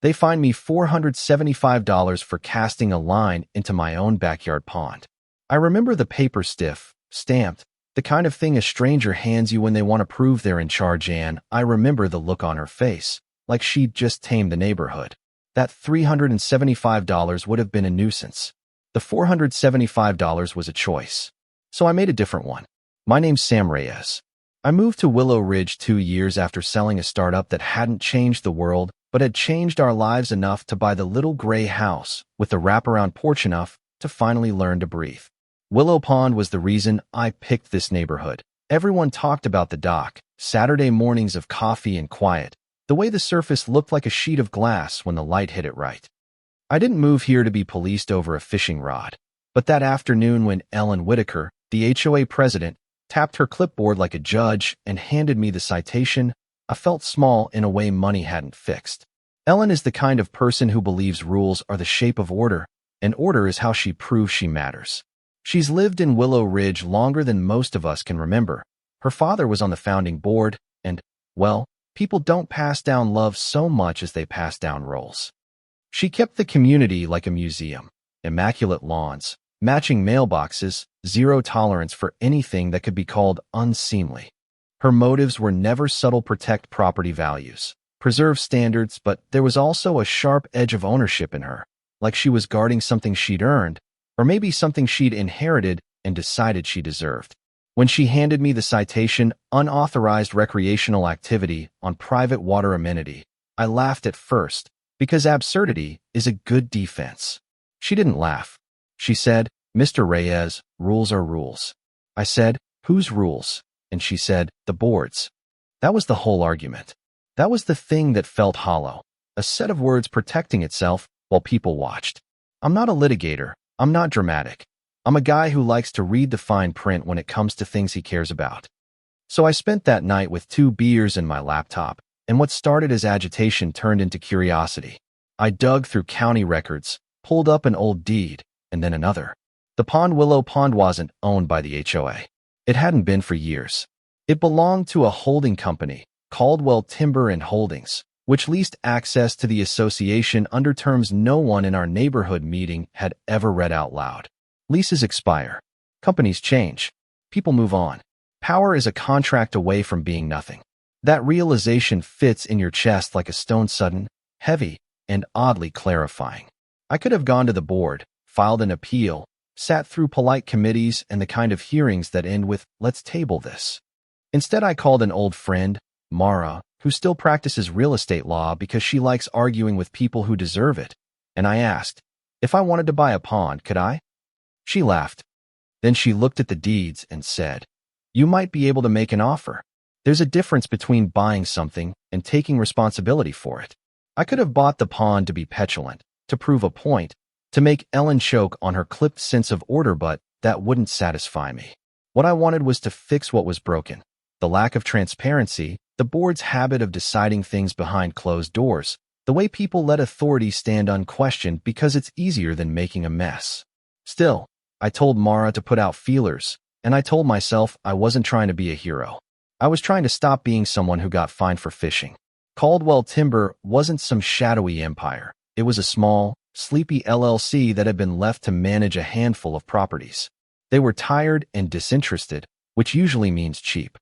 They fined me $475 for casting a line into my own backyard pond. I remember the paper stiff, stamped, the kind of thing a stranger hands you when they want to prove they're in charge, and I remember the look on her face, like she'd just tamed the neighborhood. That $375 would have been a nuisance. The $475 was a choice. So I made a different one. My name's Sam Reyes. I moved to Willow Ridge 2 years after selling a startup that hadn't changed the world, but had changed our lives enough to buy the little gray house with the wraparound porch enough to finally learn to breathe. Willow Pond was the reason I picked this neighborhood. Everyone talked about the dock, Saturday mornings of coffee and quiet, the way the surface looked like a sheet of glass when the light hit it right. I didn't move here to be policed over a fishing rod, but that afternoon when Ellen Whitaker, the HOA president, tapped her clipboard like a judge and handed me the citation, I felt small in a way money hadn't fixed. Ellen is the kind of person who believes rules are the shape of order, and order is how she proves she matters. She's lived in Willow Ridge longer than most of us can remember. Her father was on the founding board, and, well, people don't pass down love so much as they pass down roles. She kept the community like a museum. Immaculate lawns, matching mailboxes, zero tolerance for anything that could be called unseemly. Her motives were never subtle: protect property values, preserve standards, but there was also a sharp edge of ownership in her, like she was guarding something she'd earned, or maybe something she'd inherited and decided she deserved. When she handed me the citation, unauthorized recreational activity on private water amenity, I laughed at first, because absurdity is a good defense. She didn't laugh. She said, "Mr. Reyes, rules are rules." I said, "Whose rules?" And she said, "The board's." That was the whole argument. That was the thing that felt hollow, a set of words protecting itself while people watched. I'm not a litigator. I'm not dramatic. I'm a guy who likes to read the fine print when it comes to things he cares about. So I spent that night with 2 beers and my laptop, and what started as agitation turned into curiosity. I dug through county records, pulled up an old deed, and then another. The pond, Willow Pond, wasn't owned by the HOA. It hadn't been for years. It belonged to a holding company, Caldwell Timber and Holdings, which leased access to the association under terms no one in our neighborhood meeting had ever read out loud. Leases expire. Companies change. People move on. Power is a contract away from being nothing. That realization fits in your chest like a stone, sudden, heavy, and oddly clarifying. I could have gone to the board, filed an appeal, sat through polite committees and the kind of hearings that end with, "Let's table this." Instead, I called an old friend, Mara, who still practices real estate law because she likes arguing with people who deserve it, and I asked, if I wanted to buy a pond, could I? She laughed. Then she looked at the deeds and said, "You might be able to make an offer. There's a difference between buying something and taking responsibility for it." I could have bought the pond to be petulant, to prove a point, to make Ellen choke on her clipped sense of order, but that wouldn't satisfy me. What I wanted was to fix what was broken. The lack of transparency, the board's habit of deciding things behind closed doors, the way people let authority stand unquestioned because it's easier than making a mess. Still, I told Mara to put out feelers, and I told myself I wasn't trying to be a hero. I was trying to stop being someone who got fined for fishing. Caldwell Timber wasn't some shadowy empire. It was a small, sleepy LLC that had been left to manage a handful of properties. They were tired and disinterested, which usually means cheap.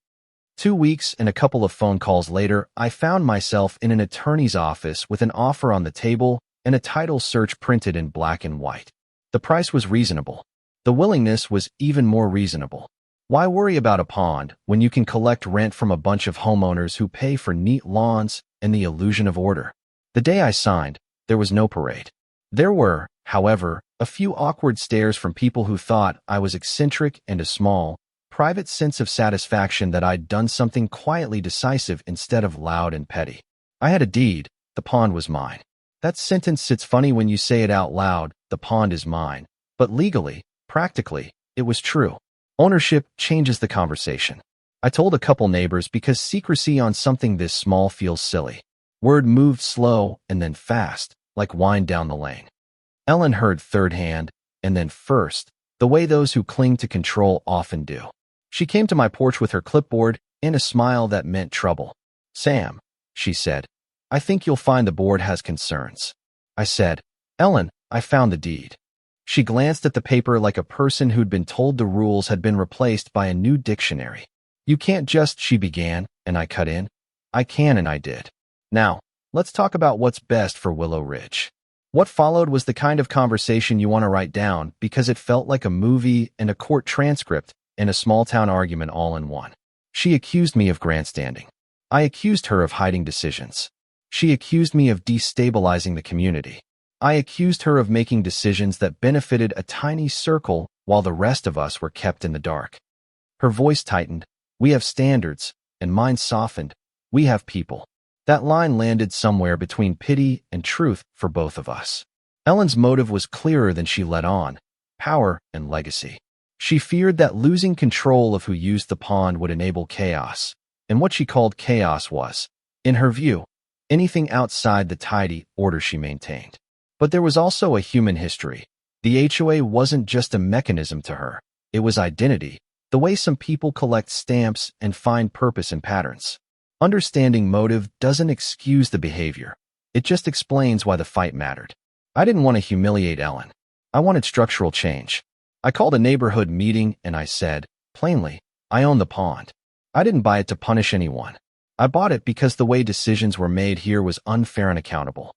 2 weeks and a couple of phone calls later, I found myself in an attorney's office with an offer on the table and a title search printed in black and white. The price was reasonable. The willingness was even more reasonable. Why worry about a pond when you can collect rent from a bunch of homeowners who pay for neat lawns and the illusion of order? The day I signed, there was no parade. There were, however, a few awkward stares from people who thought I was eccentric and a small, private sense of satisfaction that I'd done something quietly decisive instead of loud and petty. I had a deed. The pond was mine. That sentence sits funny when you say it out loud, the pond is mine. But legally, practically, it was true. Ownership changes the conversation. I told a couple neighbors because secrecy on something this small feels silly. Word moved slow and then fast, like wine down the lane. Ellen heard third hand, and then first, the way those who cling to control often do. She came to my porch with her clipboard and a smile that meant trouble. "Sam," she said, I think you'll find the board has concerns. I said, Ellen, I found the deed. She glanced at the paper like a person who'd been told the rules had been replaced by a new dictionary. You can't just, she began, and I cut in. I can, and I did. Now, let's talk about what's best for Willow Ridge. What followed was the kind of conversation you want to write down because it felt like a movie and a court transcript and a small-town argument all in one. She accused me of grandstanding. I accused her of hiding decisions. She accused me of destabilizing the community. I accused her of making decisions that benefited a tiny circle while the rest of us were kept in the dark. Her voice tightened. We have standards, and mine softened. We have people. That line landed somewhere between pity and truth for both of us. Ellen's motive was clearer than she let on: power and legacy. She feared that losing control of who used the pond would enable chaos, and what she called chaos was, in her view, anything outside the tidy order she maintained. But there was also a human history. The HOA wasn't just a mechanism to her. It was identity, the way some people collect stamps and find purpose in patterns. Understanding motive doesn't excuse the behavior. It just explains why the fight mattered. I didn't want to humiliate Ellen. I wanted structural change. I called a neighborhood meeting and I said, plainly, I own the pond. I didn't buy it to punish anyone. I bought it because the way decisions were made here was unfair and accountable.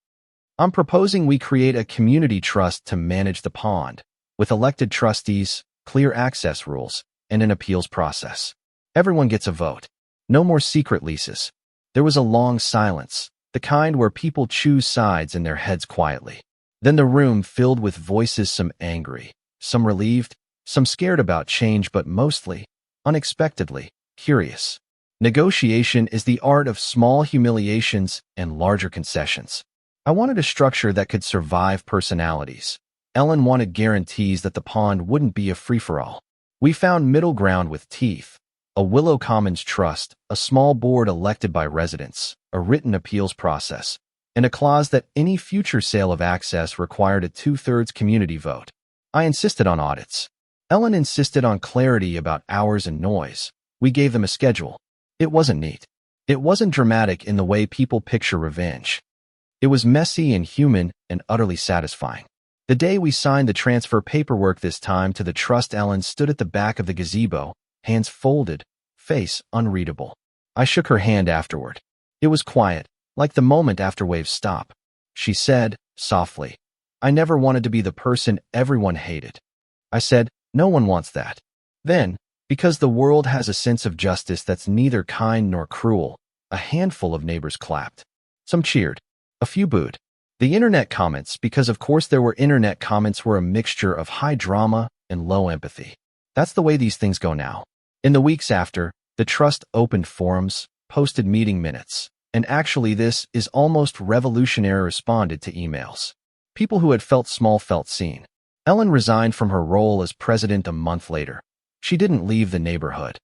I'm proposing we create a community trust to manage the pond, with elected trustees, clear access rules, and an appeals process. Everyone gets a vote. No more secret leases. There was a long silence, the kind where people choose sides in their heads quietly. Then the room filled with voices, some angry, some relieved, some scared about change, but mostly, unexpectedly, curious. Negotiation is the art of small humiliations and larger concessions. I wanted a structure that could survive personalities. Ellen wanted guarantees that the pond wouldn't be a free-for-all. We found middle ground with teeth: a Willow Commons trust, a small board elected by residents, a written appeals process, and a clause that any future sale of access required a 2/3 community vote. I insisted on audits. Ellen insisted on clarity about hours and noise. We gave them a schedule. It wasn't neat. It wasn't dramatic in the way people picture revenge. It was messy and human and utterly satisfying. The day we signed the transfer paperwork this time to the trust, Ellen stood at the back of the gazebo, hands folded, face unreadable. I shook her hand afterward. It was quiet, like the moment after waves stop. She said, softly, I never wanted to be the person everyone hated. I said, no one wants that. Then, because the world has a sense of justice that's neither kind nor cruel, a handful of neighbors clapped. Some cheered. A few booed. The internet comments, because of course there were internet comments, were a mixture of high drama and low empathy. That's the way these things go now. In the weeks after, the trust opened forums, posted meeting minutes, and actually this is almost revolutionary, responded to emails. People who had felt small felt seen. Ellen resigned from her role as president a month later. She didn't leave the neighborhood.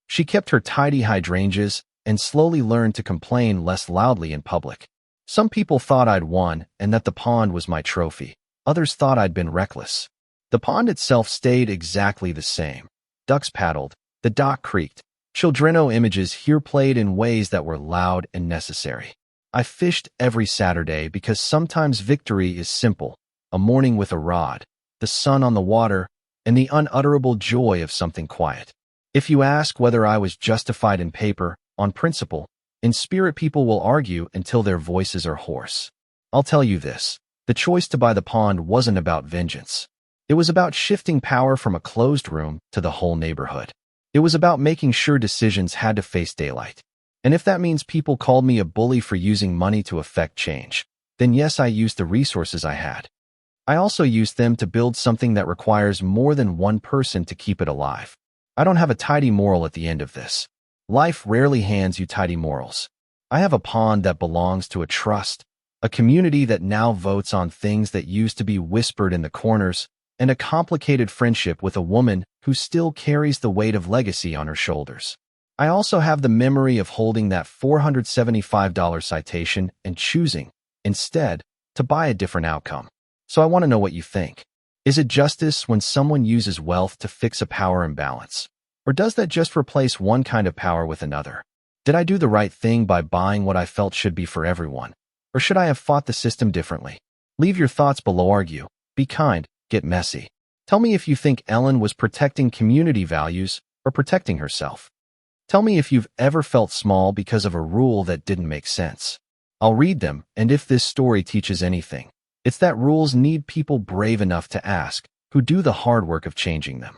She kept her tidy hydrangeas and slowly learned to complain less loudly in public. Some people thought I'd won and that the pond was my trophy. Others thought I'd been reckless. The pond itself stayed exactly the same. Ducks paddled, the dock creaked. Childreno images here played in ways that were loud and necessary. I fished every Saturday because sometimes victory is simple: a morning with a rod, the sun on the water, and the unutterable joy of something quiet. If you ask whether I was justified in paper, on principle, in spirit, people will argue until their voices are hoarse. I'll tell you this: the choice to buy the pond wasn't about vengeance. It was about shifting power from a closed room to the whole neighborhood. It was about making sure decisions had to face daylight. And if that means people called me a bully for using money to affect change, then yes, I used the resources I had. I also used them to build something that requires more than one person to keep it alive. I don't have a tidy moral at the end of this. Life rarely hands you tidy morals. I have a pond that belongs to a trust, a community that now votes on things that used to be whispered in the corners, and a complicated friendship with a woman who still carries the weight of legacy on her shoulders. I also have the memory of holding that $475 citation and choosing, instead, to buy a different outcome. So I want to know what you think. Is it justice when someone uses wealth to fix a power imbalance? Or does that just replace one kind of power with another? Did I do the right thing by buying what I felt should be for everyone, Or should I have fought the system differently? Leave your thoughts below. Argue. Be kind. Get messy. Tell me if you think Ellen was protecting community values or protecting herself. Tell me if you've ever felt small because of a rule that didn't make sense. I'll read them, and if this story teaches anything, it's that rules need people brave enough to ask, who do the hard work of changing them.